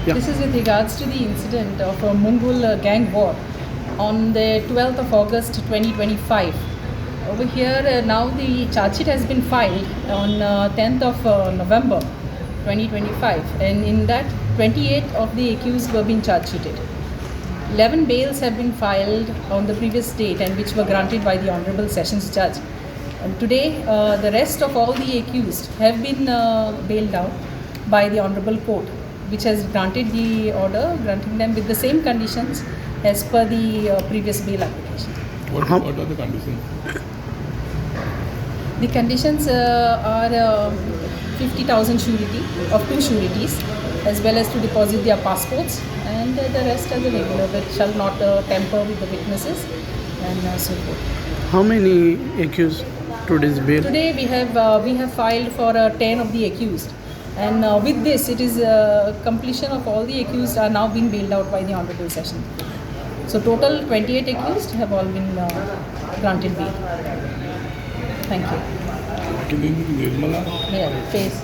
Yeah. This is with regards to the incident of a Mungul gang war on the 12th of August 2025. Over here now the charge sheet has been filed on 10th of November 2025, and in that 28 of the accused were being charge sheeted. 11 bails have been filed on the previous date and which were granted by the Honorable Sessions Judge. And today the rest of all the accused have been bailed out by the Honorable Court, which has granted the order granting them with the same conditions as per the previous bail application. What are the conditions? The conditions are 50,000 surety of 2 sureties, as well as to deposit their passports, and the rest are the regular, which shall not tamper with the witnesses and so forth. How many accused today's bail? Today we have filed for 10 of the accused, and with this it is completion of all the accused are now being bailed out by the Honorable Session. So total 28 accused have all been granted bail. Thank you. Can you name Yeah, face.